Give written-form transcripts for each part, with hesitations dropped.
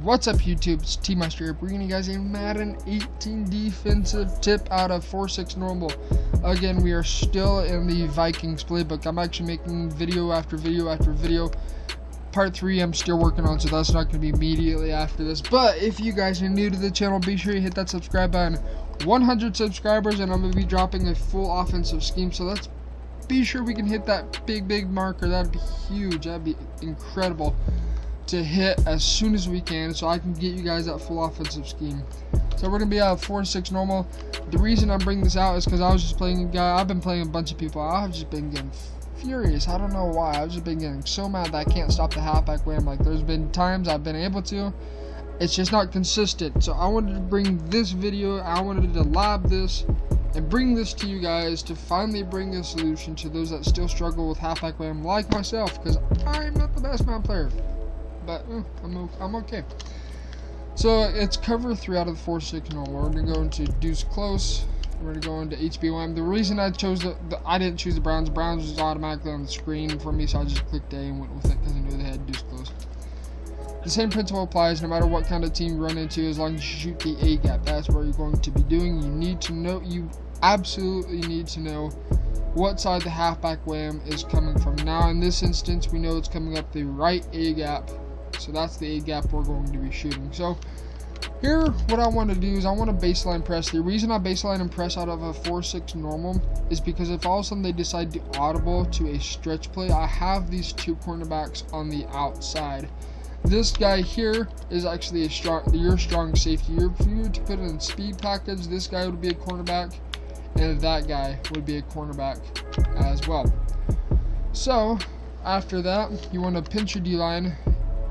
What's up YouTube, it's T-Master here, bringing you guys a Madden 18 defensive tip out of 4-6 normal. Again, we are still in the Vikings playbook. I'm actually making video after video after video. Part 3 I'm still working on, so that's not going to be immediately after this. But if you guys are new to the channel, be sure you hit that subscribe button. 100 subscribers and I'm going to be dropping a full offensive scheme, so let's be sure we can hit that big marker. That'd be huge, that'd be incredible to hit as soon as we can, so I can get you guys that full offensive scheme. So we're gonna be out 4-6 normal. The reason I'm bringing this out is because I was just playing a guy. I've been playing a bunch of people. I've just been getting furious. I don't know why. I've just been getting so mad that I can't stop the halfback wham. Like, there's been times I've been able to. It's just not consistent. So I wanted to bring this video. I wanted to lab this and bring this to you guys to finally bring a solution to those that still struggle with halfback wham, like myself, because I'm not the best Madden player. But I'm okay. So it's cover 3 out of the 4-6 normal. We're gonna go into deuce close. We're gonna go into HBOM. The reason I chose I didn't choose the Browns. Browns was automatically on the screen for me, so I just clicked A and went with it because I knew they had deuce close. The same principle applies no matter what kind of team you run into, as long as you shoot the A gap. That's what you're going to be doing. You need to know. You absolutely need to know what side the halfback wham is coming from. Now in this instance, we know it's coming up the right A gap. So that's the A gap we're going to be shooting. So here, what I want to do is I want to baseline press. The reason I baseline and press out of a 4-6 normal is because if all of a sudden they decide to audible to a stretch play, I have these two cornerbacks on the outside. This guy here is actually your strong safety. If you were to put it in speed package, this guy would be a cornerback, and that guy would be a cornerback as well. So after that, you want to pinch your D-line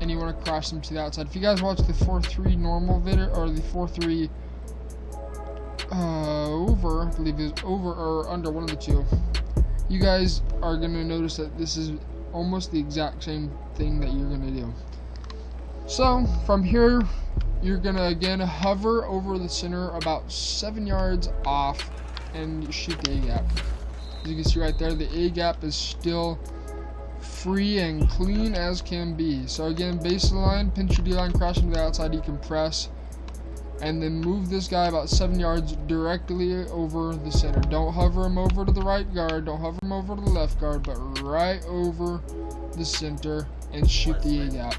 and you want to cross them to the outside. If you guys watch the 4-3 normal video, or the 4-3 over, I believe it's over or under, one of the two, you guys are going to notice that this is almost the exact same thing that you're going to do. So from here, you're going to again hover over the center about 7 yards off and shoot the A gap. As you can see right there, the A gap is still free and clean as can be. So again, baseline, pinch your D-line, cross him to the outside, you can press, and then move this guy about 7 yards directly over the center. Don't hover him over to the right guard, don't hover him over to the left guard, but right over the center and shoot the A gap.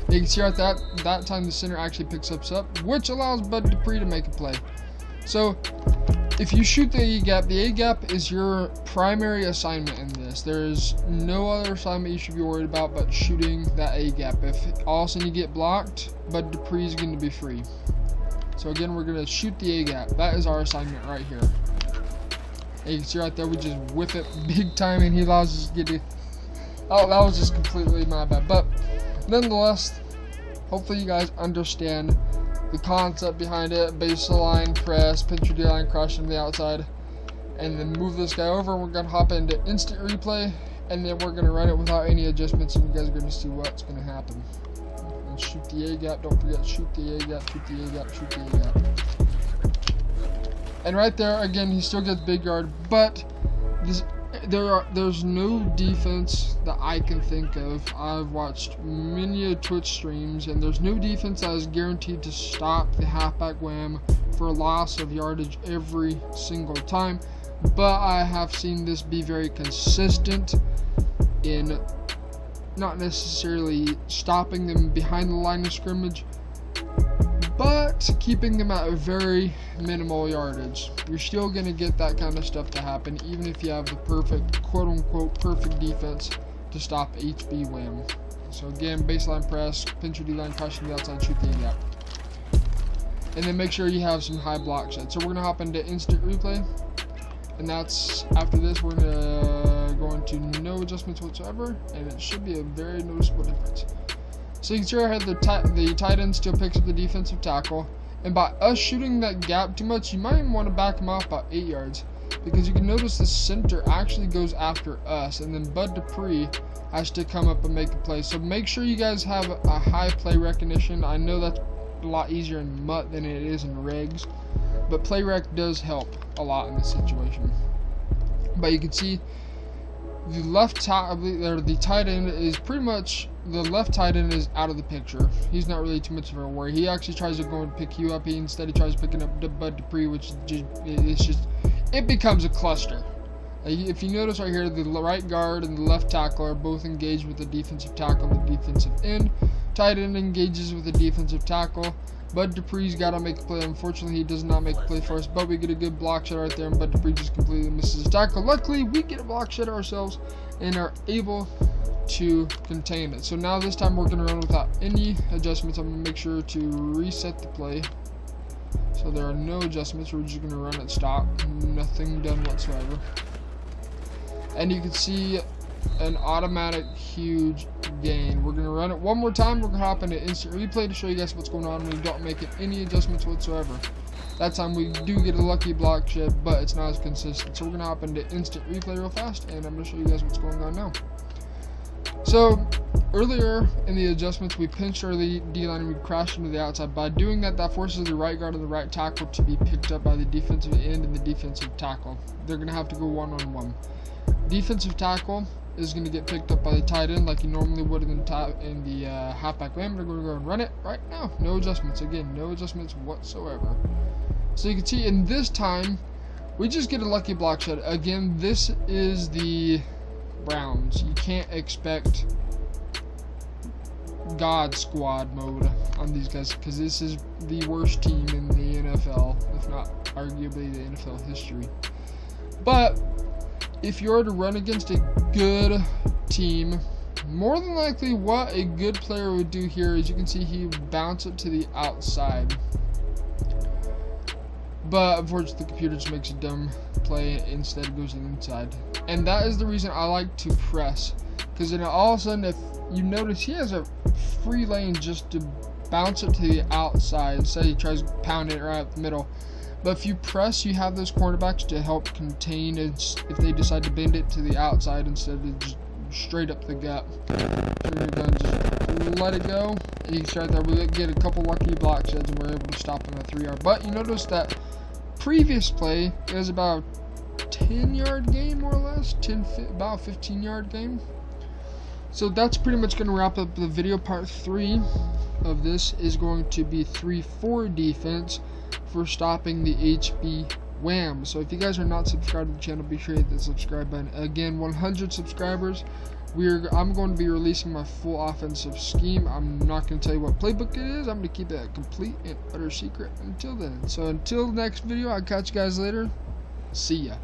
You can see right that time the center actually picks up, which allows Bud Dupree to make a play. So if you shoot the A gap is your primary assignment in this. There is no other assignment you should be worried about but shooting that A gap. If all of a sudden you get blocked, Bud Dupree is going to be free. So again, we're going to shoot the A gap. That is our assignment right here. And you can see right there, we just whip it big time and he allows us to get it. Oh, that was just completely my bad. But nonetheless, hopefully you guys understand the concept behind it. Baseline, press, pinch your D-line, cross him to the outside, and then move this guy over. We're going to hop into instant replay, and then we're going to run it without any adjustments, and you guys are going to see what's going to happen. And shoot the A gap. Don't forget, shoot the A gap, shoot the A gap, shoot the A gap. And right there, again, he still gets big yard, but there's no defense that I can think of. I've watched many Twitch streams, and there's no defense that is guaranteed to stop the halfback wham for a loss of yardage every single time. But I have seen this be very consistent in not necessarily stopping them behind the line of scrimmage, but keeping them at a very minimal yardage. You're still going to get that kind of stuff to happen, even if you have the perfect, quote-unquote, perfect defense to stop HB wham. So again, baseline press, pinch your D-line, cross to the outside, shoot the A gap. And then make sure you have some high block sets. So we're going to hop into instant replay. And that's, after this, we're going to go into no adjustments whatsoever, and it should be a very noticeable difference. So you can see right here, the tight end still picks up the defensive tackle. And by us shooting that gap too much, you might even want to back him off about 8 yards. Because you can notice the center actually goes after us. And then Bud Dupree has to come up and make a play. So make sure you guys have a high play recognition. I know that's a lot easier in MUT than it is in regs. But play rec does help a lot in this situation. But you can see the the tight end is pretty much, the left tight end is out of the picture. He's not really too much of a worry. He actually tries to go and pick you up. Instead he tries picking up Bud Dupree, which it becomes a cluster. If you notice right here, the right guard and the left tackle are both engaged with the defensive tackle and the defensive end. Tight end engages with the defensive tackle. Bud Dupree's got to make a play. Unfortunately, he does not make a play for us, but we get a good block shot right there, and Bud Dupree just completely misses his tackle. Luckily, we get a block shot ourselves and are able to contain it. So now this time we're going to run without any adjustments. I'm going to make sure to reset the play. So there are no adjustments. We're just going to run it stock. Nothing done whatsoever. And you can see an automatic huge gain. We're going to run it one more time. We're going to hop into instant replay to show you guys what's going on. We don't make any adjustments whatsoever. That time we do get a lucky block shed, but it's not as consistent. So we're going to hop into instant replay real fast, and I'm going to show you guys what's going on now. So earlier in the adjustments, we pinched our D-line and we crashed into the outside. By doing that, that forces the right guard and the right tackle to be picked up by the defensive end and the defensive tackle. They're going to have to go one-on-one. Defensive tackle is going to get picked up by the tight end like he normally would in the halfback wham. We're going to go and run it right now. No adjustments. Again, no adjustments whatsoever. So you can see in this time, we just get a lucky block shot. Again, this is the Browns. You can't expect God Squad mode on these guys because this is the worst team in the NFL, if not arguably the NFL history. But if you are to run against a good team, more than likely what a good player would do here is you can see he would bounce it to the outside. But unfortunately the computer just makes a dumb play and instead it goes inside. And that is the reason I like to press. Because then all of a sudden if you notice he has a free lane just to bounce it to the outside. Say he tries pounding it right up the middle. But if you press, you have those cornerbacks to help contain it if they decide to bend it to the outside instead of just straight up the gut. So we're going to just let it go. And you can see right there, we get a couple lucky block sheds and we're able to stop on that 3-yard. But you notice that previous play, it was about a 10-yard game more or less, about a 15-yard game. So that's pretty much going to wrap up the video. Part 3 of this is going to be 3-4 defense for stopping the HB WHAM. So if you guys are not subscribed to the channel, be sure to hit the subscribe button. Again, 100 subscribers, I'm going to be releasing my full offensive scheme. I'm not going to tell you what playbook it is. I'm going to keep it a complete and utter secret until then. So until the next video, I'll catch you guys later. See ya.